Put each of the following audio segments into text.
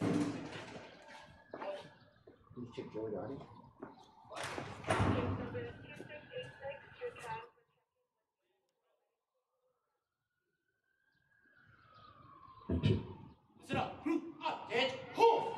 Please check your body. Sit up, group up, dead, hold!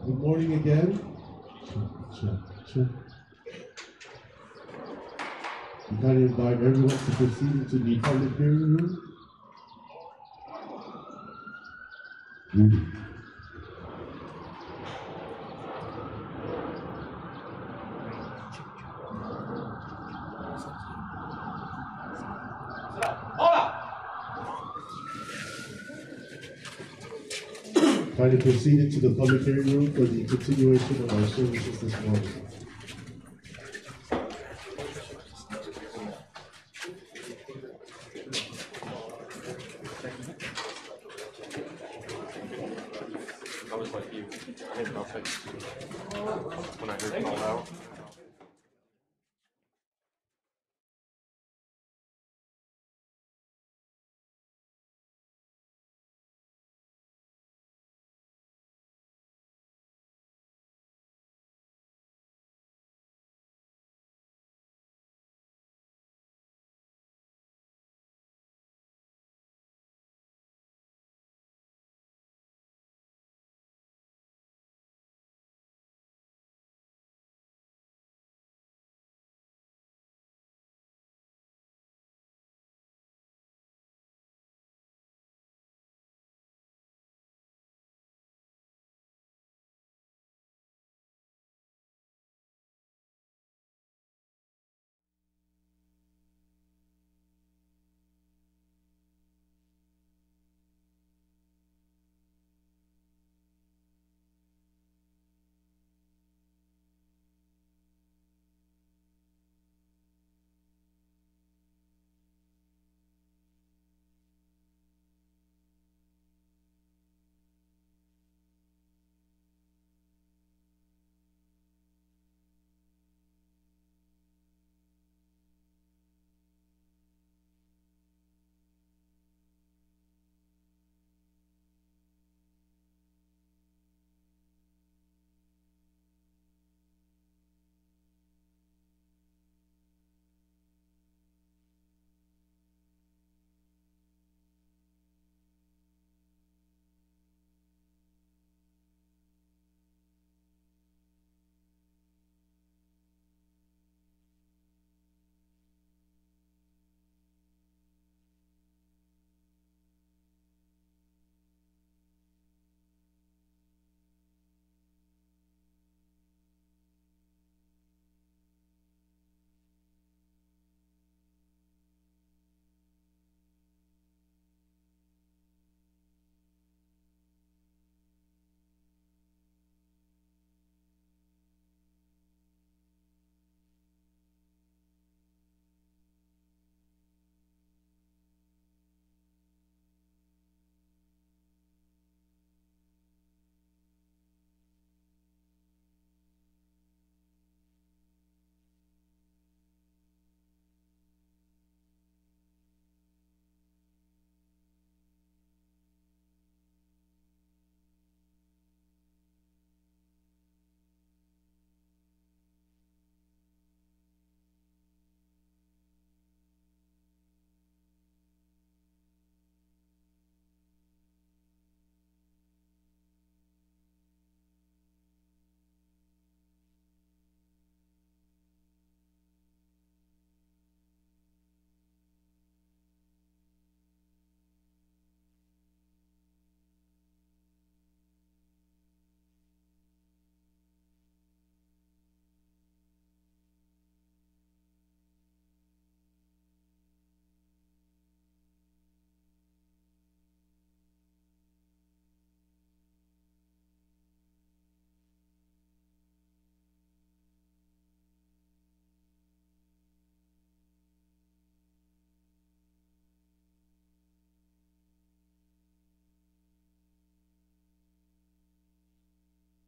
Good morning again. Check. We kindly invite everyone to proceed into the public hearing room. Kindly proceed into the public hearing room for the continuation of our services this morning. I was like you. I had nothing when I heard called out.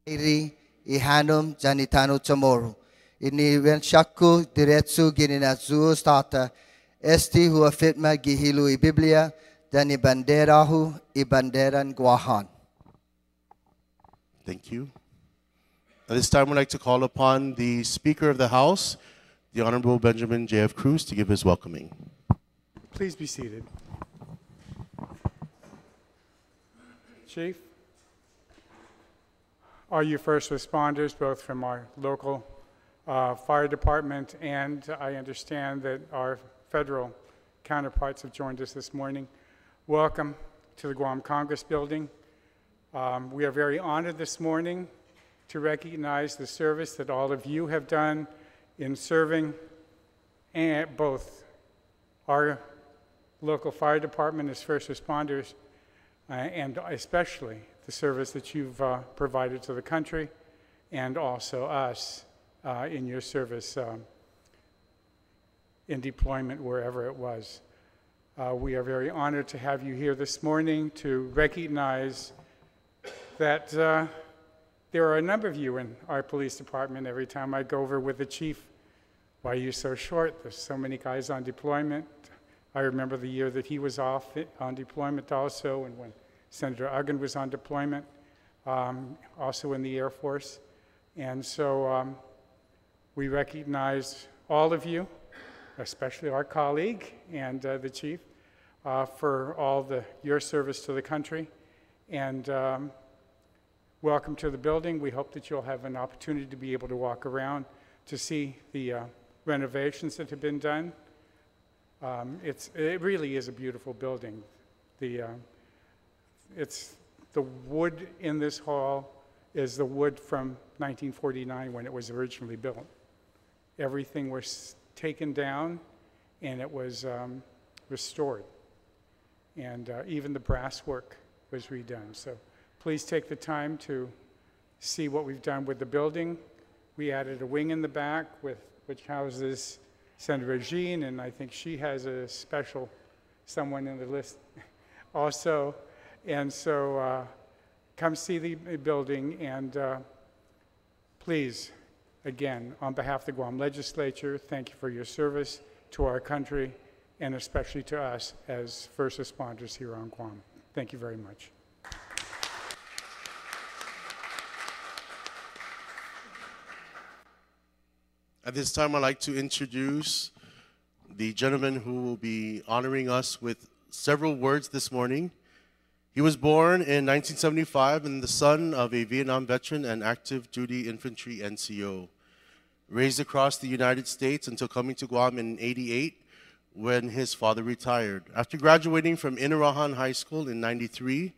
Iri ihanum janitano chamoro. Ini wenshaku diretsu gininazu stata. Esti hua fitma gihilu I Biblia dan I banderahu I banderan guahan. Thank you. At this time, we'd like to call upon the Speaker of the House, the Honorable Benjamin J.F. Cruz, to give his welcoming. Please be seated. Chief, all you first responders, both from our local fire department, and I understand that our federal counterparts have joined us this morning. Welcome to the Guam Congress Building. We are very honored this morning to recognize the service that all of you have done in serving both our local fire department as first responders and especially the service that you've provided to the country and also us in your service in deployment wherever it was. We are very honored to have you here this morning to recognize that there are a number of you in our police department. Every time I go over with the chief, why are you so short? There's so many guys on deployment. I remember the year that he was off on deployment also, and when Senator Uggan was on deployment, also in the Air Force. And so we recognize all of you, especially our colleague and the chief, for all your service to the country. And welcome to the building. We hope that you'll have an opportunity to be able to walk around to see the renovations that have been done. It really is a beautiful building. The wood in this hall is the wood from 1949 when it was originally built. Everything was taken down and it was restored. And even the brass work was redone. So please take the time to see what we've done with the building. We added a wing in the back which houses Senator Jean, and I think she has a special someone in the list also. And so come see the building, and please, again, on behalf of the Guam Legislature, thank you for your service to our country and especially to us as first responders here on Guam. Thank you very much. At this time, I'd like to introduce the gentleman who will be honoring us with several words this morning. He was born in 1975 and the son of a Vietnam veteran and active duty infantry NCO. Raised across the United States until coming to Guam in '88 when his father retired. After graduating from Inarahan High School in '93,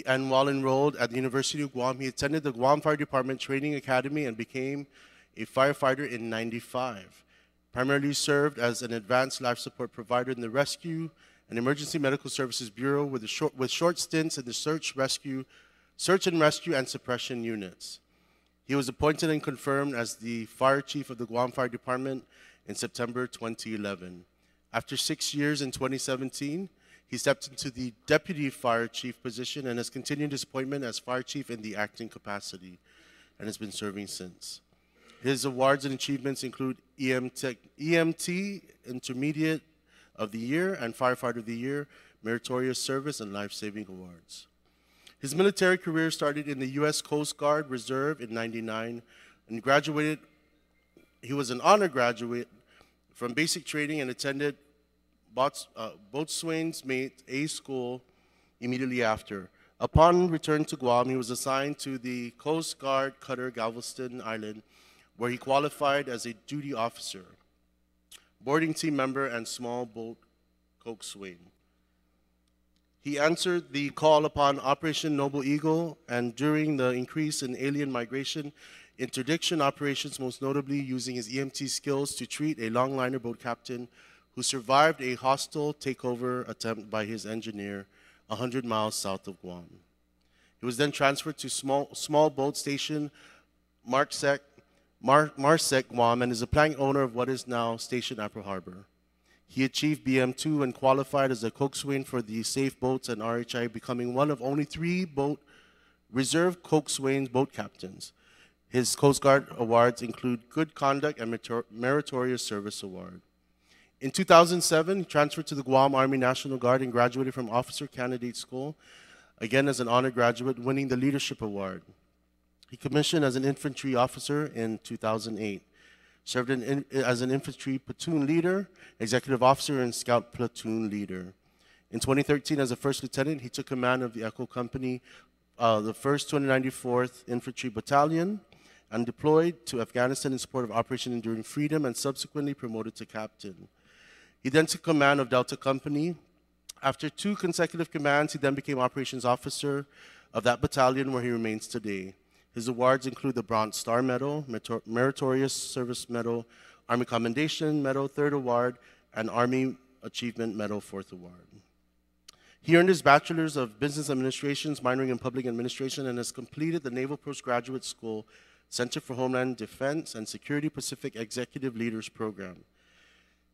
and while enrolled at the University of Guam, he attended the Guam Fire Department Training Academy and became a firefighter in '95. Primarily served as an advanced life support provider in the Rescue and Emergency Medical Services Bureau with short stints in the search and rescue and suppression units. He was appointed and confirmed as the fire chief of the Guam Fire Department in September 2011. After 6 years in 2017, he stepped into the deputy fire chief position and has continued his appointment as fire chief in the acting capacity and has been serving since. His awards and achievements include EMT Intermediate of the Year and Firefighter of the Year, Meritorious Service, and Life-Saving Awards. His military career started in the U.S. Coast Guard Reserve in '99 and graduated. He was an honor graduate from basic training and attended Boatswain's Mate A School immediately after. Upon return to Guam, he was assigned to the Coast Guard cutter Galveston Island, where he qualified as a duty officer, boarding team member, and small boat coxswain. He answered the call upon Operation Noble Eagle and during the increase in alien migration, interdiction operations, most notably using his EMT skills to treat a longliner boat captain who survived a hostile takeover attempt by his engineer 100 miles south of Guam. He was then transferred to small boat station Marsec, Guam, and is a plank owner of what is now Station Apple Harbor. He achieved BM2 and qualified as a coxswain for the Safe Boats and RHI, becoming one of only 3 reserve coxswain boat captains. His Coast Guard awards include Good Conduct and Meritorious Service Award. In 2007, he transferred to the Guam Army National Guard and graduated from Officer Candidate School, again as an honor graduate, winning the Leadership Award. He commissioned as an infantry officer in 2008, served as an infantry platoon leader, executive officer, and scout platoon leader. In 2013, as a first lieutenant, he took command of the Echo Company the 1st 294th Infantry Battalion and deployed to Afghanistan in support of Operation Enduring Freedom and subsequently promoted to captain. He then took command of Delta Company. After 2 consecutive commands, he then became operations officer of that battalion where he remains today. His awards include the Bronze Star Medal, Meritorious Service Medal, Army Commendation Medal, 3rd Award, and Army Achievement Medal, 4th Award. He earned his Bachelor's of Business Administration, minoring in Public Administration, and has completed the Naval Postgraduate School Center for Homeland Defense and Security Pacific Executive Leaders Program.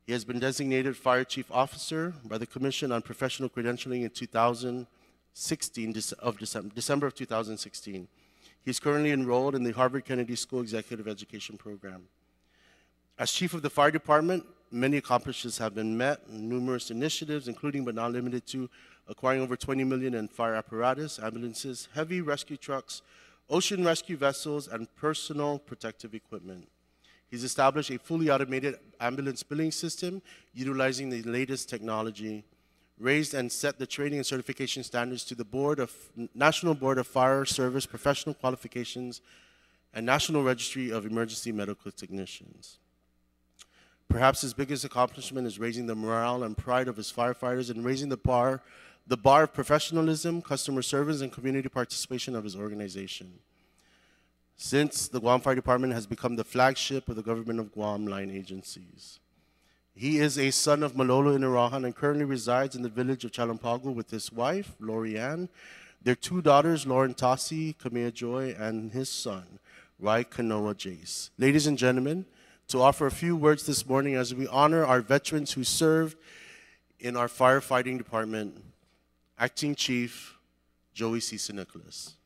He has been designated Fire Chief Officer by the Commission on Professional Credentialing in December of 2016. He is currently enrolled in the Harvard Kennedy School Executive Education Program. As Chief of the Fire Department, many accomplishments have been met, numerous initiatives, including but not limited to acquiring over $20 million in fire apparatus, ambulances, heavy rescue trucks, ocean rescue vessels, and personal protective equipment. He's established a fully automated ambulance billing system utilizing the latest technology, raised and set the training and certification standards to the National Board of Fire Service Professional Qualifications and National Registry of Emergency Medical Technicians. Perhaps his biggest accomplishment is raising the morale and pride of his firefighters and raising the bar of professionalism, customer service, and community participation of his organization. Since the Guam Fire Department has become the flagship of the government of Guam line agencies. He is a son of Malolo Inarahan and currently resides in the village of Chalampago with his wife, Lori Ann, their 2 daughters, Lauren Tassi, Kamea Joy, and his son, Rai Kanoa Jace. Ladies and gentlemen, to offer a few words this morning as we honor our veterans who served in our firefighting department, Acting Chief Joey Cisa Nicholas.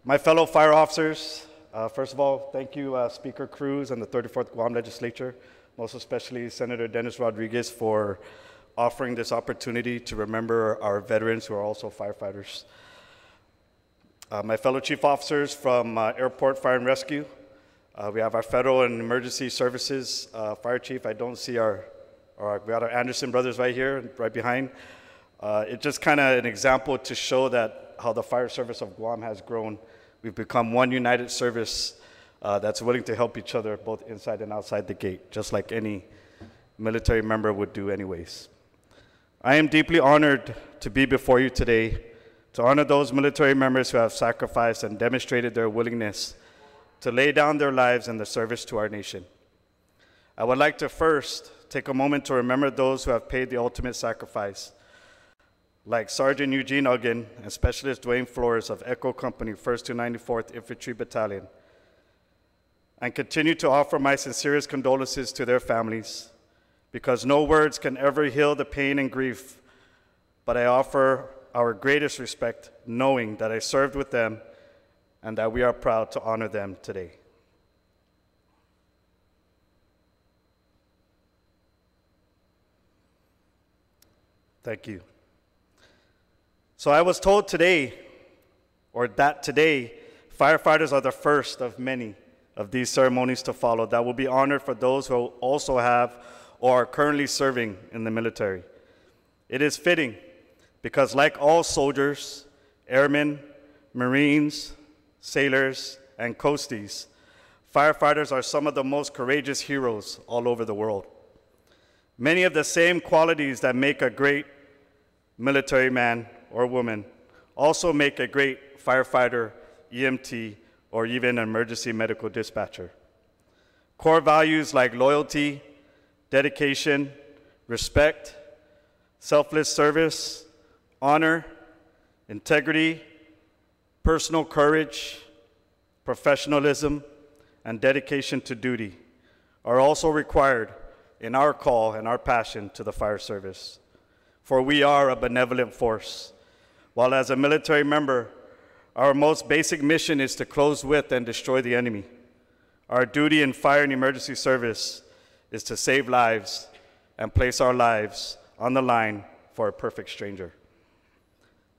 My fellow fire officers, first of all, thank you, Speaker Cruz and the 34th Guam Legislature, most especially Senator Dennis Rodriguez for offering this opportunity to remember our veterans who are also firefighters. My fellow chief officers from Airport Fire and Rescue, we have our Federal and Emergency Services Fire Chief. I don't see we got our Anderson brothers right here, right behind. It's just kind of an example to show that how the fire service of Guam has grown. We've become one united service that's willing to help each other both inside and outside the gate, just like any military member would do anyways. I am deeply honored to be before you today to honor those military members who have sacrificed and demonstrated their willingness to lay down their lives in the service to our nation. I would like to first take a moment to remember those who have paid the ultimate sacrifice, like Sergeant Eugene Uggan and Specialist Dwayne Flores of Echo Company, 1st 294th Infantry Battalion, and continue to offer my sincerest condolences to their families, because no words can ever heal the pain and grief, but I offer our greatest respect, knowing that I served with them and that we are proud to honor them today. Thank you. So I was told today, firefighters are the first of many of these ceremonies to follow that will be honored for those who also have or are currently serving in the military. It is fitting because like all soldiers, airmen, Marines, sailors, and coasties, firefighters are some of the most courageous heroes all over the world. Many of the same qualities that make a great military man or woman also make a great firefighter, EMT, or even an emergency medical dispatcher. Core values like loyalty, dedication, respect, selfless service, honor, integrity, personal courage, professionalism, and dedication to duty are also required in our call and our passion to the fire service. For we are a benevolent force. While as a military member, our most basic mission is to close with and destroy the enemy. Our duty in fire and emergency service is to save lives and place our lives on the line for a perfect stranger.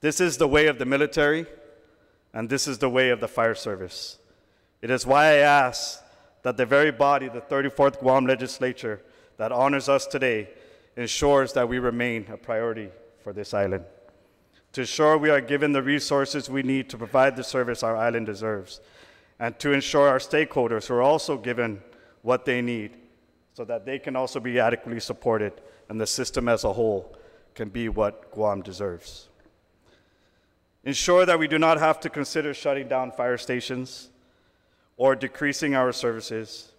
This is the way of the military, and this is the way of the fire service. It is why I ask that the very body, the 34th Guam Legislature, that honors us today, ensures that we remain a priority for this island. To ensure we are given the resources we need to provide the service our island deserves, and to ensure our stakeholders are also given what they need so that they can also be adequately supported and the system as a whole can be what Guam deserves. Ensure that we do not have to consider shutting down fire stations or decreasing our services,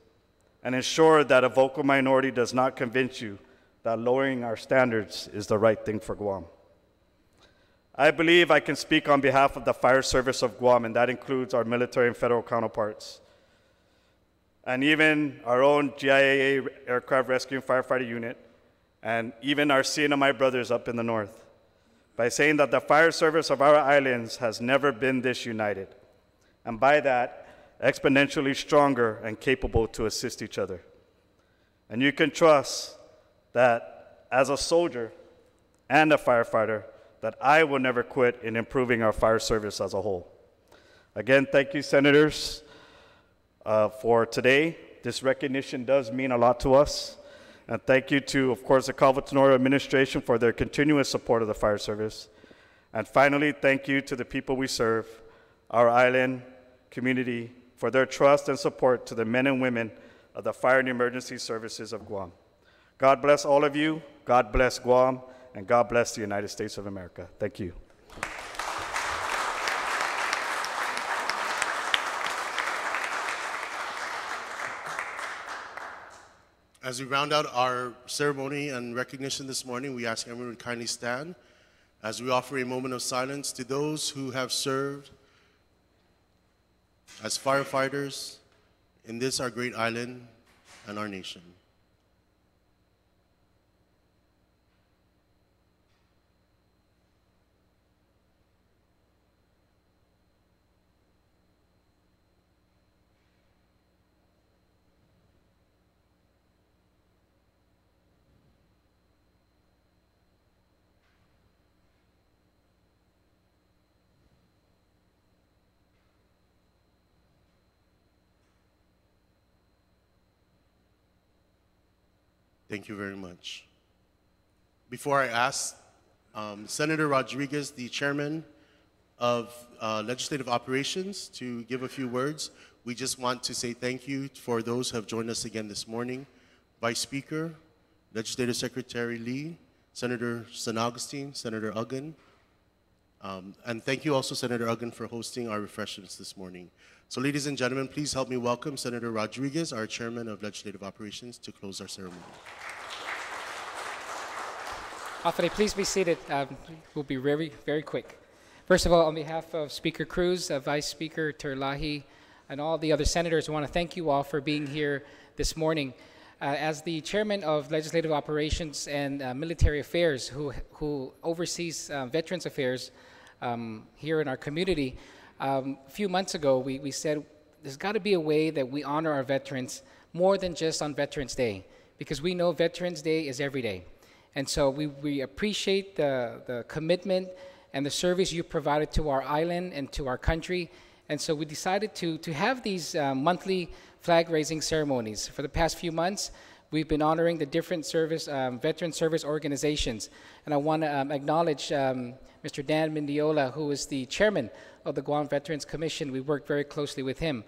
and ensure that a vocal minority does not convince you that lowering our standards is the right thing for Guam. I believe I can speak on behalf of the fire service of Guam, and that includes our military and federal counterparts, and even our own GIAA Aircraft Rescue and Firefighter Unit, and even our CNMI brothers up in the north, by saying that the fire service of our islands has never been this united, and by that, exponentially stronger and capable to assist each other. And you can trust that as a soldier and a firefighter, that I will never quit in improving our fire service as a whole. Again, thank you, Senators, for today. This recognition does mean a lot to us. And thank you to, of course, the Calva-Tenora administration for their continuous support of the fire service. And finally, thank you to the people we serve, our island community, for their trust and support to the men and women of the Fire and Emergency Services of Guam. God bless all of you, God bless Guam, and God bless the United States of America. Thank you. As we round out our ceremony and recognition this morning, we ask everyone to kindly stand as we offer a moment of silence to those who have served as firefighters in this, our great island and our nation. Thank you very much. Before I ask Senator Rodriguez, the chairman of Legislative Operations, to give a few words, we just want to say thank you for those who have joined us again this morning. Vice Speaker, Legislative Secretary Lee, Senator San Augustine, Senator Uggan, and thank you also, Senator Uggan, for hosting our refreshments this morning. So ladies and gentlemen, please help me welcome Senator Rodriguez, our Chairman of Legislative Operations, to close our ceremony. Afade, please be seated. We'll be very, very quick. First of all, on behalf of Speaker Cruz, Vice Speaker Terlahi, and all the other senators, I want to thank you all for being here this morning. As the Chairman of Legislative Operations and Military Affairs, who oversees Veterans Affairs here in our community, a few months ago, we said there's got to be a way that we honor our veterans more than just on Veterans Day, because we know Veterans Day is every day. And so we appreciate the commitment and the service you provided to our island and to our country. And so we decided to have these monthly flag-raising ceremonies. For the past few months, we've been honoring the different veteran service organizations. And I want to acknowledge Mr. Dan Mendiola, who is the chairman of the Guam Veterans Commission. We worked very closely with him.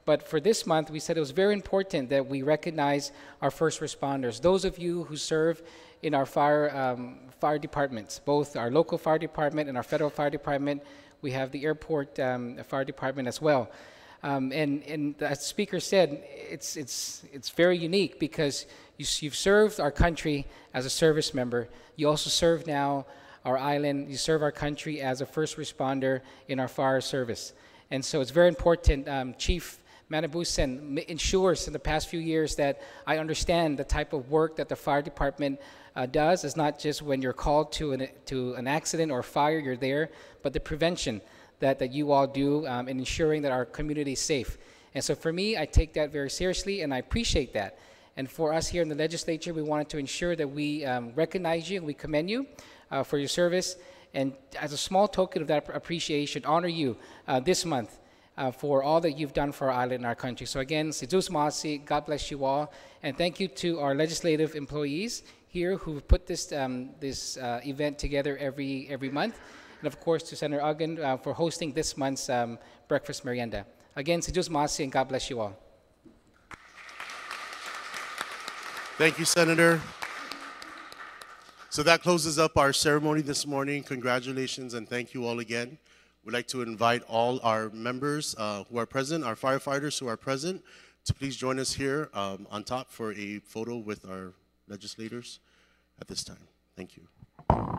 But for this month, we said it was very important that we recognize our first responders, those of you who serve in our fire departments, both our local fire department and our federal fire department. We have the airport fire department as well. And the speaker said, it's very unique because you've served our country as a service member. You also serve now our island. You serve our country as a first responder in our fire service. And so it's very important. Chief Manabusen ensures in the past few years that I understand the type of work that the fire department does. It's not just when you're called to an accident or fire, you're there, but the prevention that you all do in ensuring that our community is safe. And so for me, I take that very seriously, and I appreciate that. And for us here in the legislature, we wanted to ensure that we recognize you and we commend you for your service. And as a small token of that appreciation, honor you this month for all that you've done for our island and our country. So again, Sidus Masi, God bless you all. And thank you to our legislative employees here who put this, event together every month. And of course, to Senator Uggan for hosting this month's breakfast merienda. Again, Sidus Masi, and God bless you all. Thank you, Senator. So that closes up our ceremony this morning. Congratulations and thank you all again. We'd like to invite all our members who are present, our firefighters who are present, to please join us here on top for a photo with our legislators at this time. Thank you.